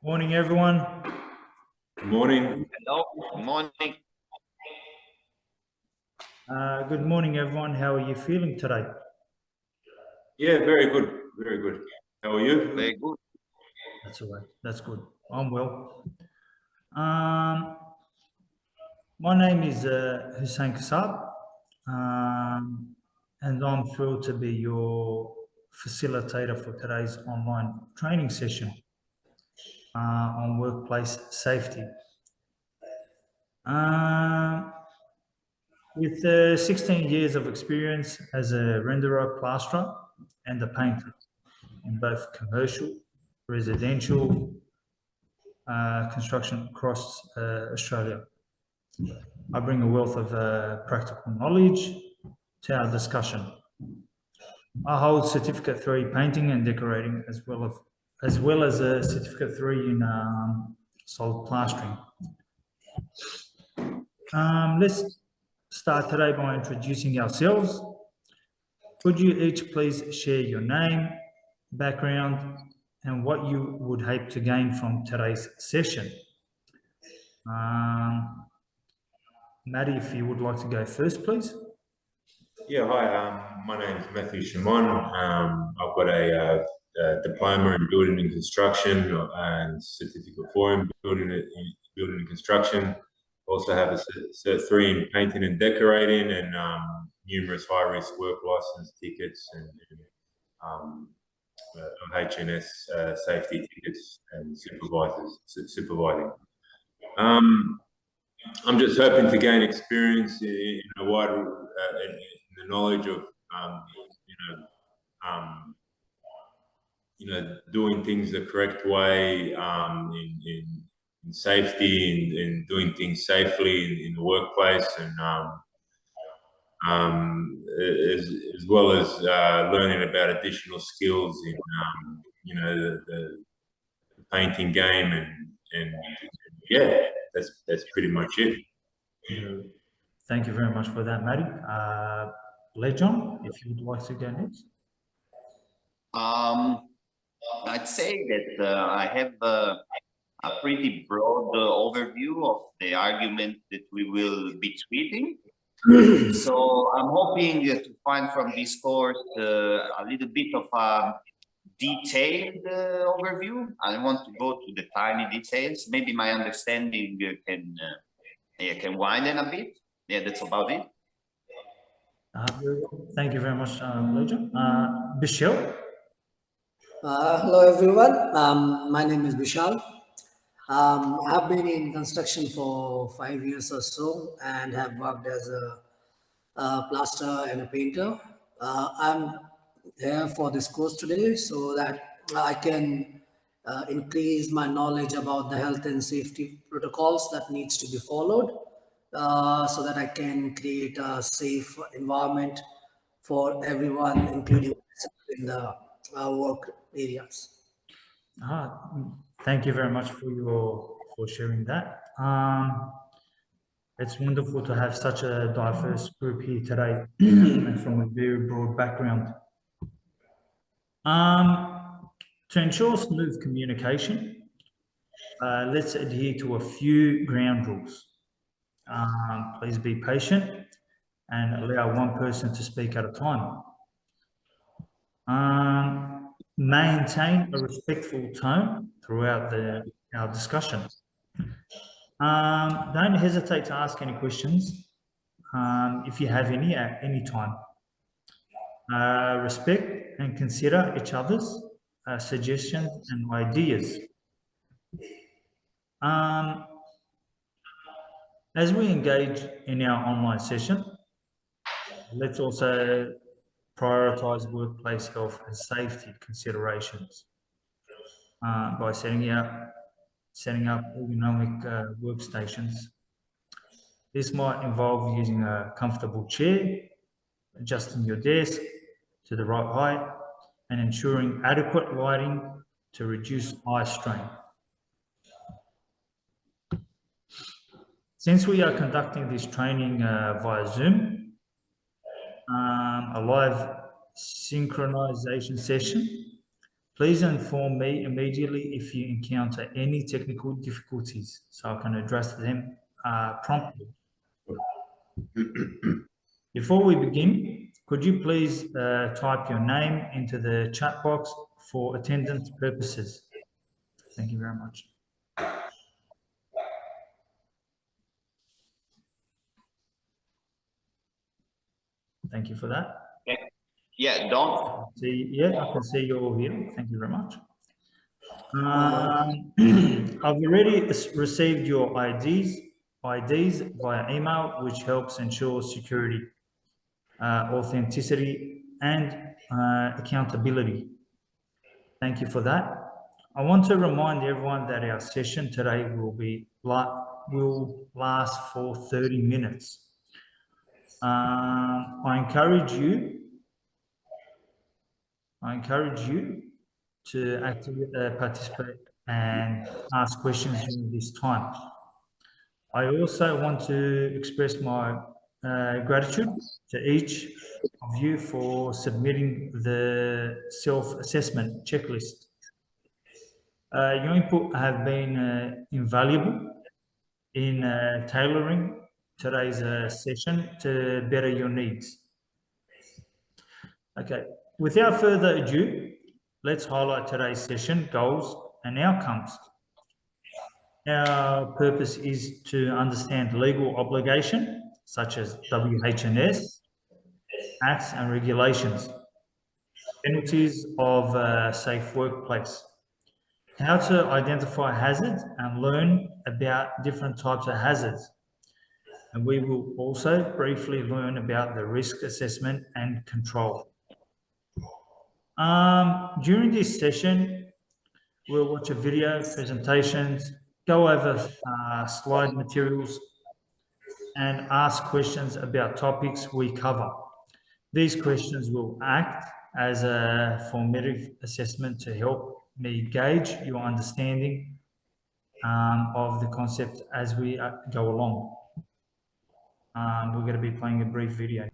Morning, everyone. Good morning. Hello, good morning. Good morning, everyone. How are you feeling today? Yeah, very good. Very good. How are you? Very good. That's all right. That's good. I'm well. My name is Hussein Kassab, and I'm thrilled to be your facilitator for today's online training session on workplace safety. With 16 years of experience as a renderer, plasterer, and a painter in both commercial, residential construction across Australia, I bring a wealth of practical knowledge to our discussion. I hold Certificate 3 painting and decorating, as well as a Certificate 3 in solid plastering. Let's start today by introducing ourselves. Could you each please share your name, background, and what you would hope to gain from today's session? Maddie, if you would like to go first, please. Yeah, hi. My name is Matthew Shimon. I've got a diploma in building and construction and certificate 4 in building and construction. Also have a Cert 3 in painting and decorating, and numerous high-risk work license tickets and HNS safety tickets and supervising. I'm just hoping to gain experience in a wider in the knowledge of doing things the correct way, in safety, in doing things safely in the workplace, and as well as learning about additional skills in the painting game, and yeah, that's pretty much it. Thank you very much for that, Maddie. Lejon, if you would like to go next. I'd say that I have a pretty broad overview of the argument that we will be treating. So I'm hoping to find from this course a little bit of a detailed overview. I don't want to go to the tiny details. Maybe my understanding can widen a bit. Yeah, that's about it. Thank you very much, Lejon. Bishal. Hello everyone, my name is Vishal. I've been in construction for 5 years or so and have worked as a plasterer and a painter. I'm here for this course today so that I can increase my knowledge about the health and safety protocols that needs to be followed, so that I can create a safe environment for everyone, including in the work areas. Thank you very much for sharing that. It's wonderful to have such a diverse group here today and from a very broad background. To ensure smooth communication, let's adhere to a few ground rules. Please be patient and allow one person to speak at a time. Maintain a respectful tone throughout our discussion. Don't hesitate to ask any questions if you have any at any time. Respect and consider each other's suggestions and ideas. As we engage in our online session, let's also prioritize workplace health and safety considerations by setting up ergonomic workstations. This might involve using a comfortable chair, adjusting your desk to the right height, and ensuring adequate lighting to reduce eye strain. Since we are conducting this training via Zoom, a live synchronization session, Please inform me immediately if you encounter any technical difficulties so I can address them promptly. Before we begin, could you please type your name into the chat box for attendance purposes? Thank you very much. Thank you for that. Yeah, Don. Yeah, I can see you're all here. Thank you very much. I've already received your IDs via email, which helps ensure security, authenticity, and accountability. Thank you for that. I want to remind everyone that our session today will last for 30 minutes. I encourage you to actively participate and ask questions during this time. I also want to express my gratitude to each of you for submitting the self-assessment checklist. Your input have been invaluable in tailoring today's session to better your needs. Okay, without further ado, let's highlight today's session goals and outcomes. Our purpose is to understand legal obligation, such as WH&S, acts and regulations, penalties of a safe workplace, how to identify hazards and learn about different types of hazards. And we will also briefly learn about the risk assessment and control. During this session, we'll watch a video, presentations, go over slide materials, and ask questions about topics we cover. These questions will act as a formative assessment to help me gauge your understanding of the concept as we go along. We're going to be playing a brief video.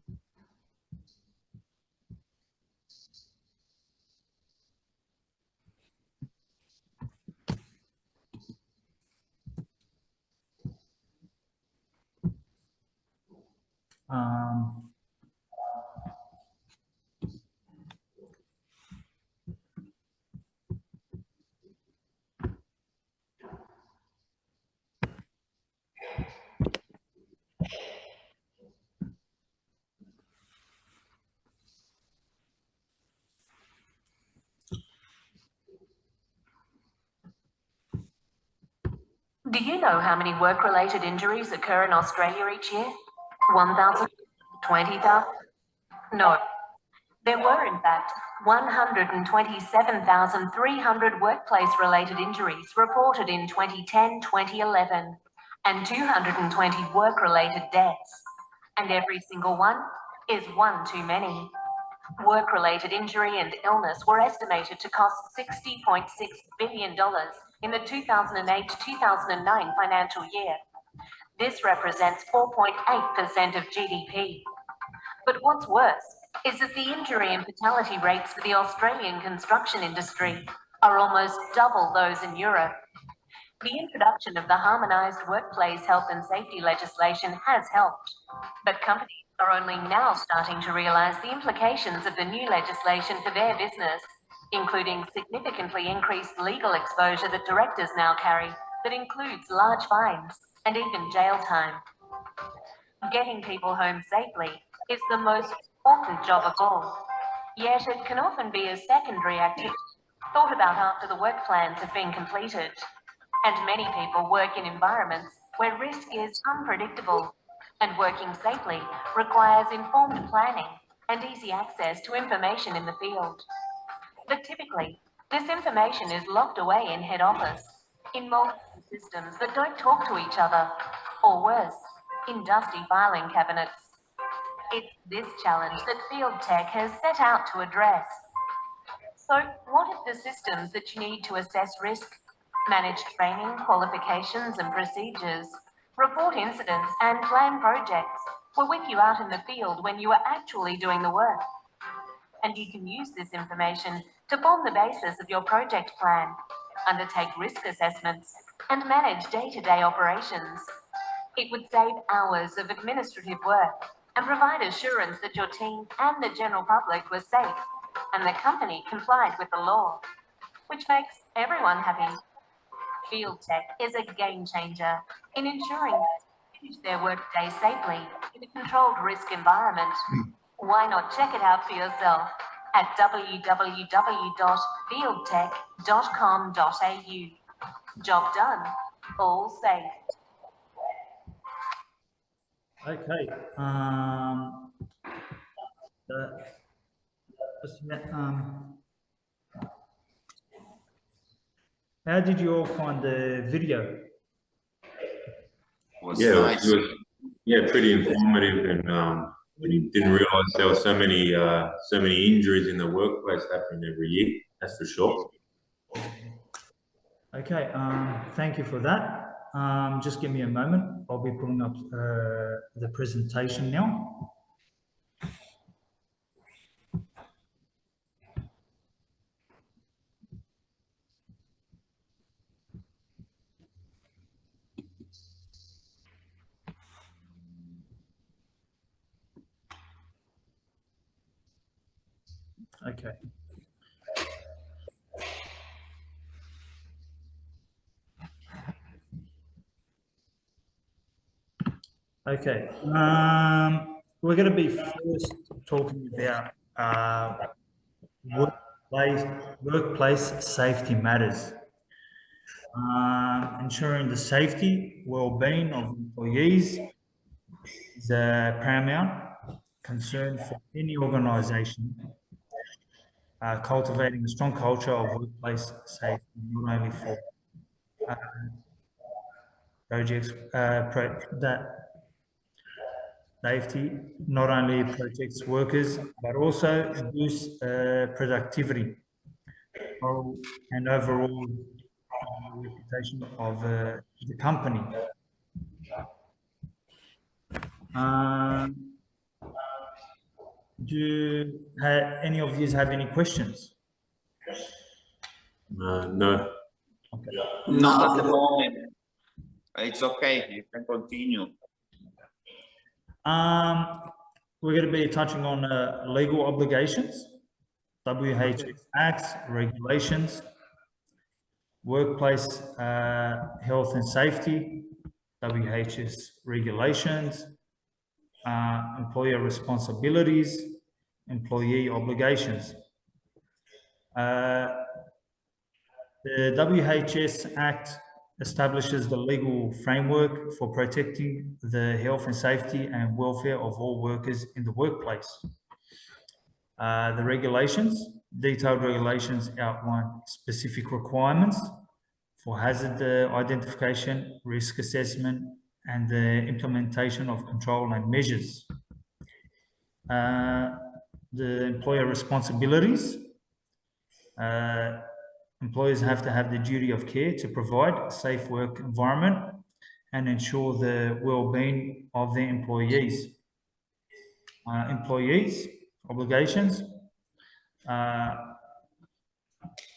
Do you know how many work-related injuries occur in Australia each year? 1,000? 20,000? No. There were, in fact, 127,300 workplace-related injuries reported in 2010-2011, and 220 work-related deaths. And every single one is one too many. Work-related injury and illness were estimated to cost $60.6 billion in the 2008-2009 financial year. This represents 4.8% of GDP. But what's worse is that the injury and fatality rates for the Australian construction industry are almost double those in Europe. The introduction of the harmonised workplace health and safety legislation has helped, but companies are only now starting to realise the implications of the new legislation for their business, including significantly increased legal exposure that directors now carry that includes large fines and even jail time. Getting people home safely is the most important job of all, yet it can often be a secondary activity thought about after the work plans have been completed. And many people work in environments where risk is unpredictable, and working safely requires informed planning and easy access to information in the field. But typically, this information is locked away in head office, in multiple systems that don't talk to each other, or worse, in dusty filing cabinets. It's this challenge that Field Tech has set out to address. So, what are the systems that you need to assess risk, manage training, qualifications and procedures, report incidents and plan projects, were with you out in the field when you were actually doing the work? And you can use this information to form the basis of your project plan, undertake risk assessments, and manage day-to-day operations. It would save hours of administrative work and provide assurance that your team and the general public were safe and the company complied with the law, which makes everyone happy. Field Tech is a game changer in ensuring they finish their workday safely in a controlled risk environment. Why not check it out for yourself at www.fieldtech.com.au. Job done, all safe. Okay. How did you all find the video? Was Yeah, nice. it was pretty informative, and we didn't realize there were so many injuries in the workplace happening every year. That's for sure. Okay, thank you for that. Just give me a moment. I'll be pulling up the presentation now. Okay. Okay. We're going to be first talking about workplace safety matters. Ensuring the safety, well-being of employees is a paramount concern for any organisation. Cultivating a strong culture of workplace safety, not only for projects that safety not only protects workers but also boosts productivity and overall reputation of the company. Do any of you have any questions? No. Okay. Not at the moment. It's okay. You can continue. We're going to be touching on legal obligations, WHS acts, regulations, workplace health and safety, WHS regulations, employer responsibilities, employee obligations. The WHS Act establishes the legal framework for protecting the health and safety and welfare of all workers in the workplace. The regulations, detailed regulations outline specific requirements for hazard identification, risk assessment, and the implementation of control and measures. The employer responsibilities. Employers have to have the duty of care to provide a safe work environment and ensure the well-being of their employees. Employees' obligations.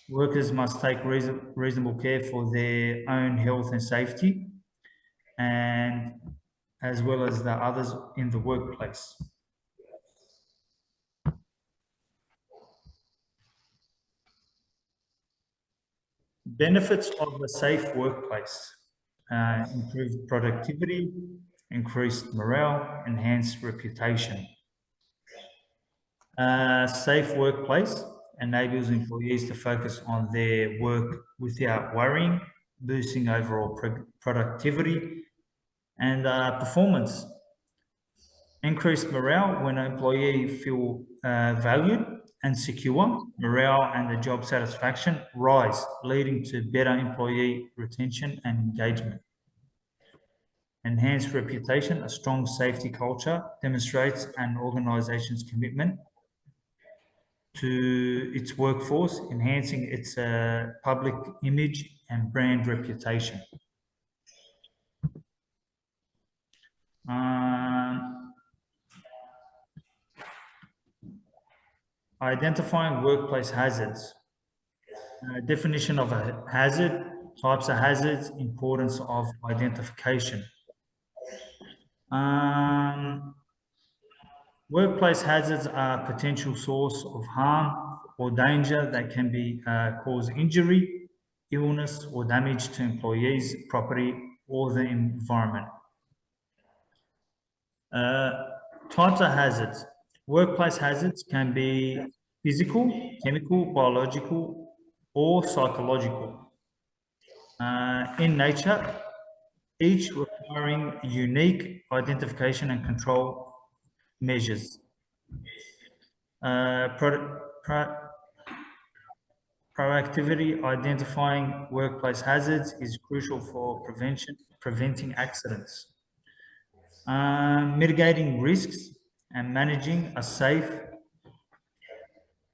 Workers must take reasonable care for their own health and safety, and as well as the others in the workplace. Benefits of a safe workplace: improved productivity, increased morale, enhanced reputation. Safe workplace enables employees to focus on their work without worrying, boosting overall productivity and performance. Increased morale: when an employee feel valued and secure, morale and the job satisfaction rise, leading to better employee retention and engagement. Enhanced reputation: a strong safety culture demonstrates an organization's commitment to its workforce, enhancing its public image and brand reputation. Identifying workplace hazards. Definition of a hazard, types of hazards, importance of identification. Workplace hazards are a potential source of harm or danger that can be cause injury, illness, or damage to employees, property, or the environment. Types of hazards. Workplace hazards can be physical, chemical, biological, or psychological. In nature, each requiring unique identification and control measures. Proactivity identifying workplace hazards is crucial for preventing accidents. Mitigating risks and managing a safe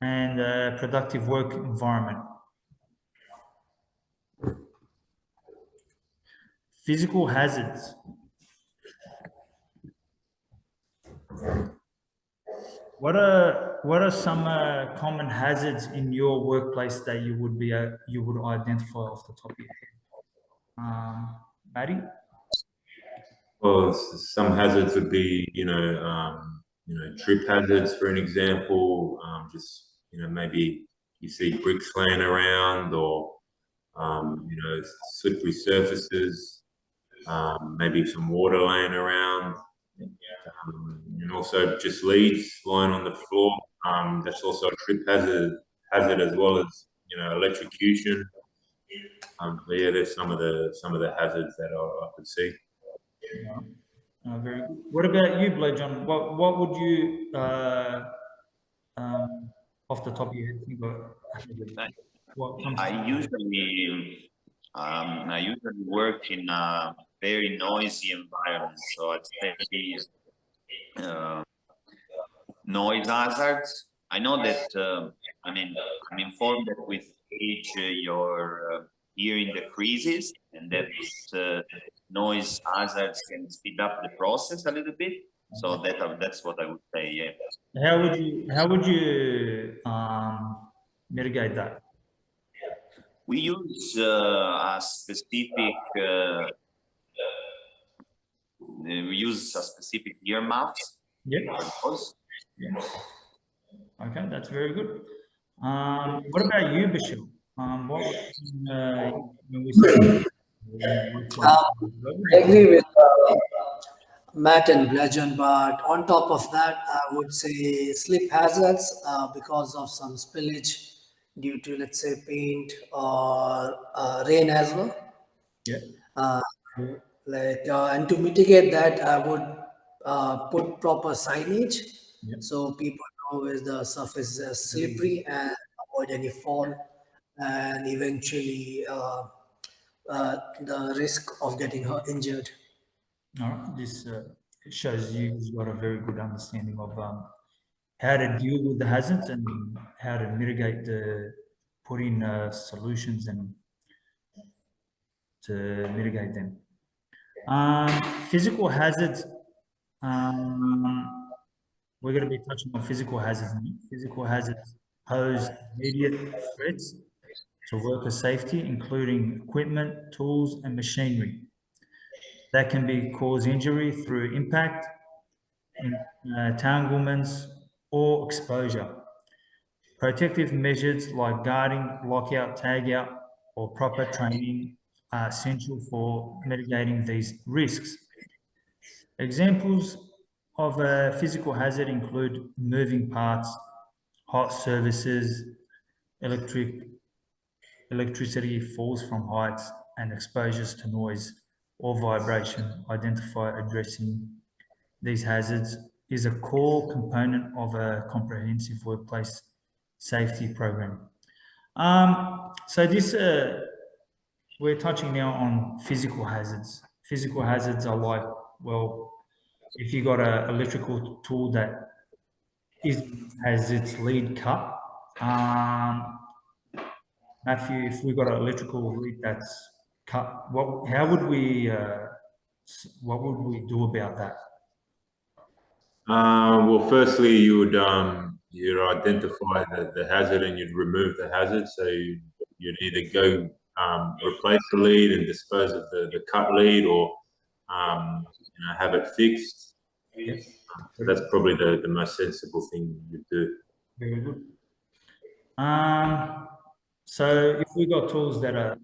and productive work environment. Physical hazards. What are some common hazards in your workplace that you would identify off the top of your head? Maddie? Well, some hazards would be, trip hazards, for an example. Just, maybe you see bricks laying around, or, slippery surfaces, maybe some water laying around, and also just leads lying on the floor. That's also a trip hazard as well as, electrocution. But yeah, there's some of the hazards that I could see. Very good. What about you, Blajon? What would you off the top of your head think of? What comes I usually work in a very noisy environment, so I'd say noise hazards. I know that I'm informed that with age your hearing decreases, and that noise hazards can speed up the process a little bit. So that's what I would say. Yeah. How would you mitigate that? We use a specific earmuffs. Yeah. Yeah. Okay, that's very good. What about you, Bashir? What when we say I agree with Matt and Blajon, but on top of that, I would say slip hazards because of some spillage due to, let's say, paint or rain as well. yeah. And to mitigate that, I would put proper signage so people know where the surface is slippery and avoid any fall, and eventually the risk of getting injured. All right. This shows you've got a very good understanding of how to deal with the hazards and how to mitigate put in solutions and to mitigate them. Physical hazards. We're going to be touching on physical hazards. Physical hazards pose immediate threats to worker safety, including equipment, tools, and machinery that can cause injury through impact, entanglements, or exposure. Protective measures like guarding, lockout, tagout, or proper training are essential for mitigating these risks. Examples of a physical hazard include moving parts, hot surfaces, electricity falls from heights, and exposures to noise or vibration. Addressing these hazards is a core component of a comprehensive workplace safety program. So this, we're touching now on physical hazards. Physical hazards are like, well, if you got an electrical tool that has its lead cut, Matthew, if we got an electrical lead that's cut, what would we do about that? Well, firstly, you'd identify the hazard and you'd remove the hazard. So you'd either go replace the lead and dispose of the cut lead, or have it fixed. Yes. So that's probably the most sensible thing you do. Very good. So if we got tools that are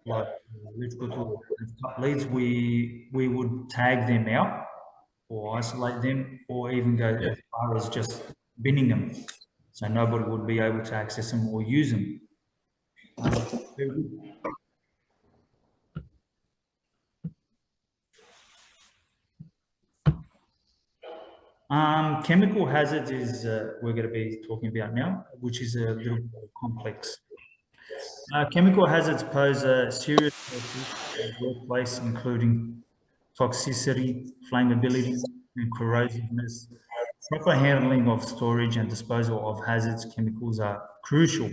like electrical tools, cut leads, we would tag them out or isolate them, or even go as far as just binning them, so nobody would be able to access them or use them. Very good. Chemical hazards is we're going to be talking about now, which is a little more complex. Chemical hazards pose a serious threat to the workplace, including toxicity, flammability, and corrosiveness. Proper handling of storage and disposal of hazardous chemicals are crucial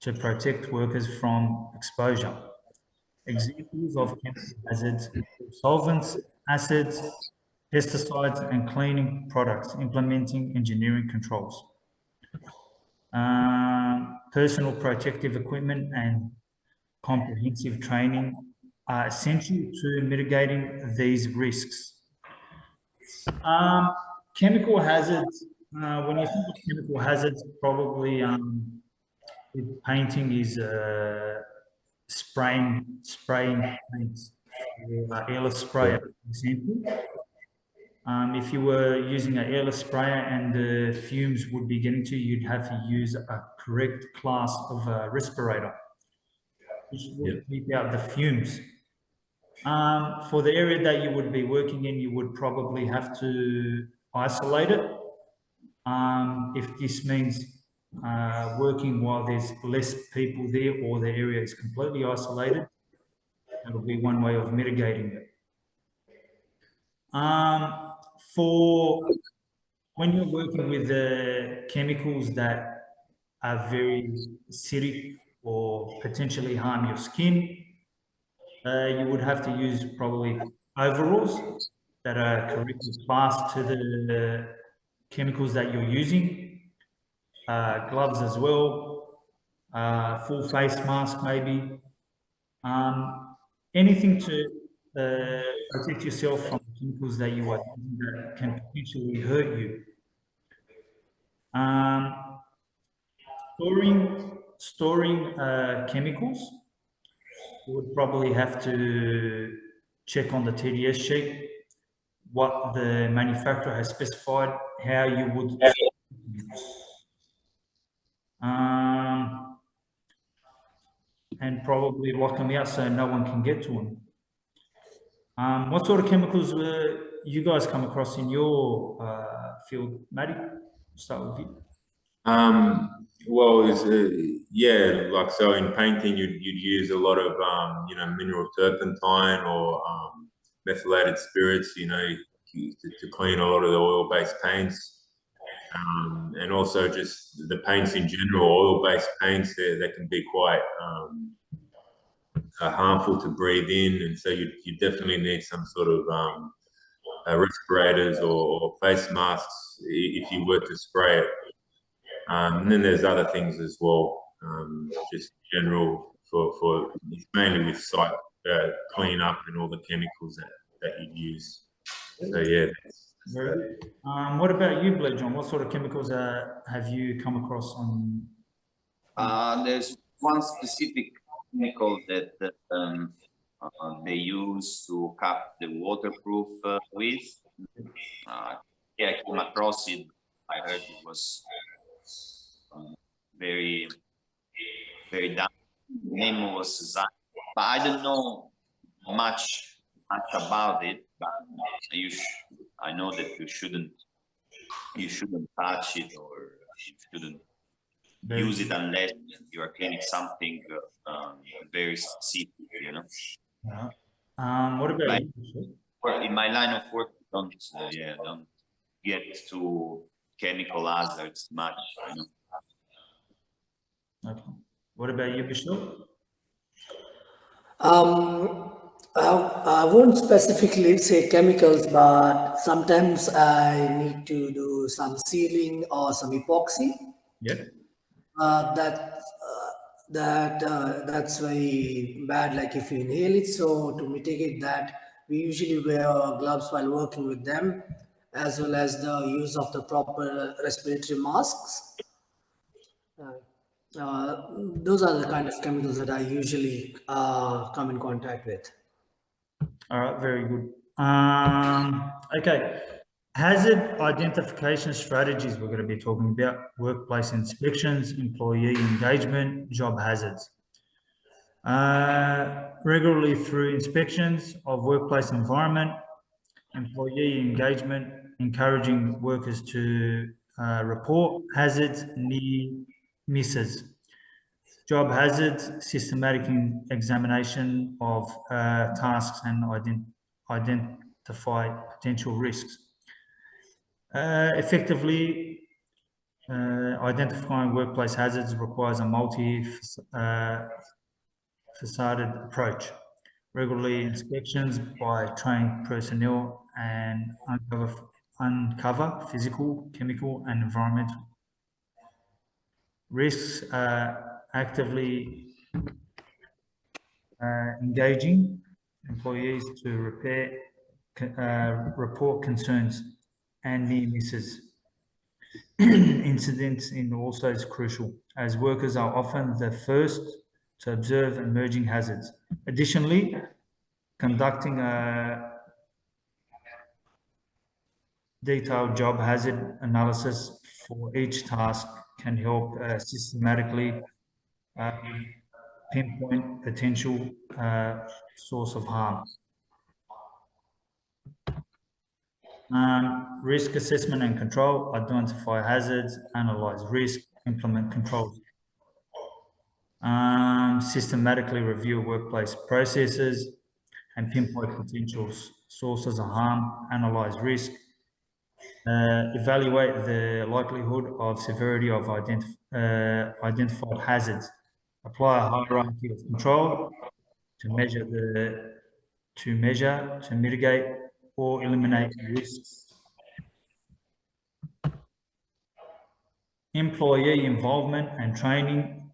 to protect workers from exposure. Examples of chemical hazards include solvents, acids, pesticides, and cleaning products. Implementing engineering controls. Personal protective equipment and comprehensive training are essential to mitigating these risks. Chemical hazards, when you think of chemical hazards, probably with painting is spraying paints, airless sprayer, for example. If you were using an airless sprayer and the fumes would be getting to you, you'd have to use a correct class of respirator, which would keep out the fumes. For the area that you would be working in, you would probably have to isolate it. If this means working while there's less people there, or the area is completely isolated, that'll be one way of mitigating it. For when you're working with chemicals that are very acidic or potentially harm your skin, you would have to use probably overalls that are correctly classed to the chemicals that you're using, gloves as well, full face mask maybe, anything to protect yourself from chemicals that you are using that can potentially hurt you. Storing chemicals, you would probably have to check on the TDS sheet what the manufacturer has specified, how you would and probably lock them out so no one can get to them. What sort of chemicals you guys come across in your field, Matty? Start with you. Well, like so in painting, you'd use a lot of mineral turpentine or methylated spirits, to clean a lot of the oil-based paints, and also just the paints in general. Oil-based paints, they can be quite harmful to breathe in, and so you definitely need some sort of respirators or face masks if you were to spray it. And then there's other things as well, just general for mainly with site cleanup and all the chemicals that you use. So yeah. Very good. What about you, Blake John? What sort of chemicals have you come across on? There's one specific chemical that they use to cap the waterproof with. I came across it. I heard it was very, very damp. The name was Zyme, but I don't know much about it. But I know that you shouldn't touch it, or you shouldn't use it unless you are cleaning something very specific, What about you? In my line of work, don't get to chemical hazards much, Okay. What about you, Bishop? I won't specifically say chemicals, but sometimes I need to do some sealing or some epoxy. Yeah. That that's very bad, like if you inhale it. So to mitigate that, we usually wear gloves while working with them, as well as the use of the proper respiratory masks. Those are the kind of chemicals that I usually come in contact with. All right, very good. Okay, hazard identification strategies we're going to be talking about: workplace inspections, employee engagement, job hazards. Regularly through inspections of workplace environment, employee engagement, encouraging workers to report hazards, near misses. Job hazards, systematic examination of tasks and identify potential risks. Effectively, identifying workplace hazards requires a multi-faceted approach. Regularly inspections by trained personnel and uncover physical, chemical, and environmental risks. Actively engaging employees to report concerns and near misses. Incidents in also is crucial, as workers are often the first to observe emerging hazards. Additionally, conducting a detailed job hazard analysis for each task can help systematically pinpoint potential source of harm. Risk assessment and control: identify hazards, analyze risk, implement controls. Systematically review workplace processes and pinpoint potential sources of harm, analyze risk, evaluate the likelihood of severity of identified hazards, apply a hierarchy of control to mitigate or eliminate risks. Employee involvement and training,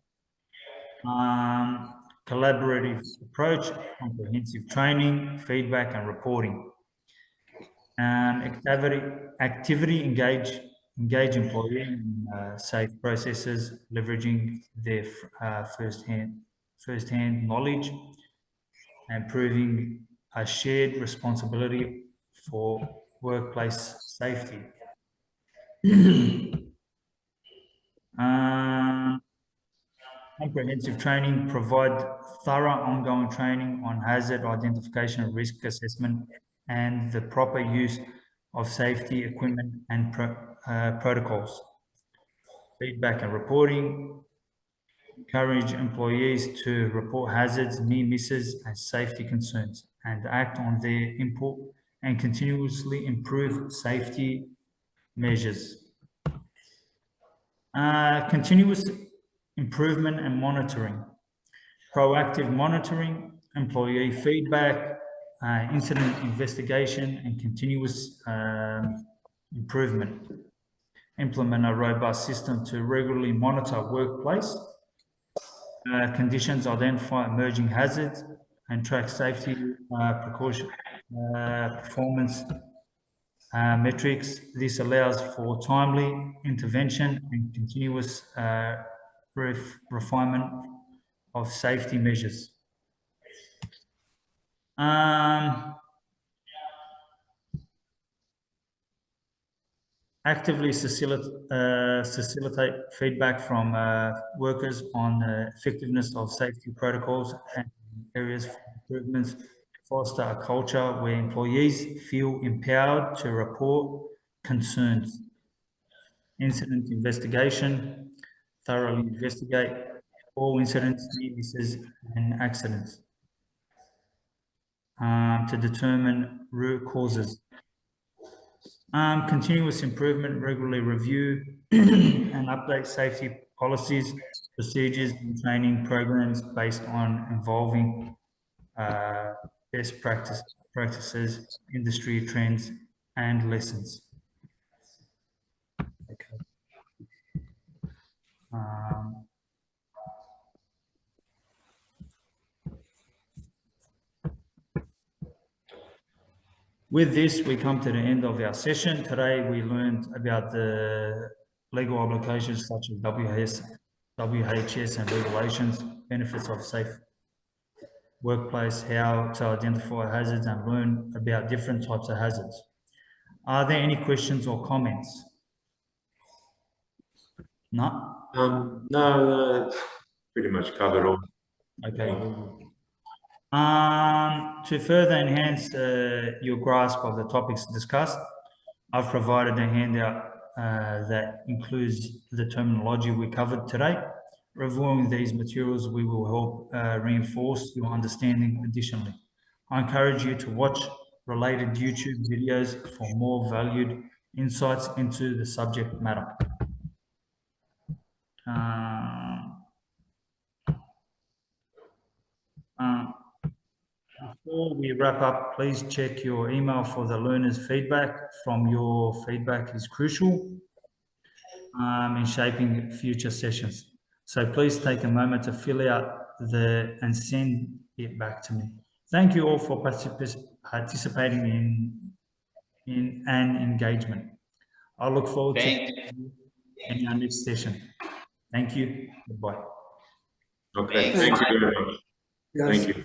collaborative approach, comprehensive training, feedback and reporting. Activity engage employee in safe processes, leveraging their first-hand knowledge and proving a shared responsibility for workplace safety. Comprehensive training: provide thorough ongoing training on hazard identification, risk assessment, and the proper use of safety equipment and protocols. Feedback and reporting: encourage employees to report hazards, near misses, and safety concerns, and act on their input and continuously improve safety measures. Continuous improvement and monitoring: proactive monitoring, employee feedback, incident investigation, and continuous improvement. Implement a robust system to regularly monitor workplace conditions, identify emerging hazards, and track safety performance metrics. This allows for timely intervention and continuous refinement of safety measures. Actively facilitate feedback from workers on the effectiveness of safety protocols and areas for improvements. Foster a culture where employees feel empowered to report concerns. Incident investigation: thoroughly investigate all incidents, near misses, and accidents to determine root causes. Continuous improvement: regularly review and update safety policies, procedures, and training programs based on involving best practices, industry trends, and lessons. Okay. With this, we come to the end of our session. Today, we learned about the legal obligations such as WHS and regulations, benefits of safe workplace, how to identify hazards and learn about different types of hazards. Are there any questions or comments? No? No, pretty much covered all. Okay. To further enhance your grasp of the topics discussed, I've provided a handout that includes the terminology we covered today. Reviewing these materials, we will help reinforce your understanding additionally. I encourage you to watch related YouTube videos for more valued insights into the subject matter. Before we wrap up, please check your email for the learners' feedback. From your feedback is crucial in shaping future sessions. So please take a moment to fill out and send it back to me. Thank you all for participating in an engagement. I look forward to Thank you in our next session. Thank you. Goodbye. Okay, thank you very much. Yes. Thank you.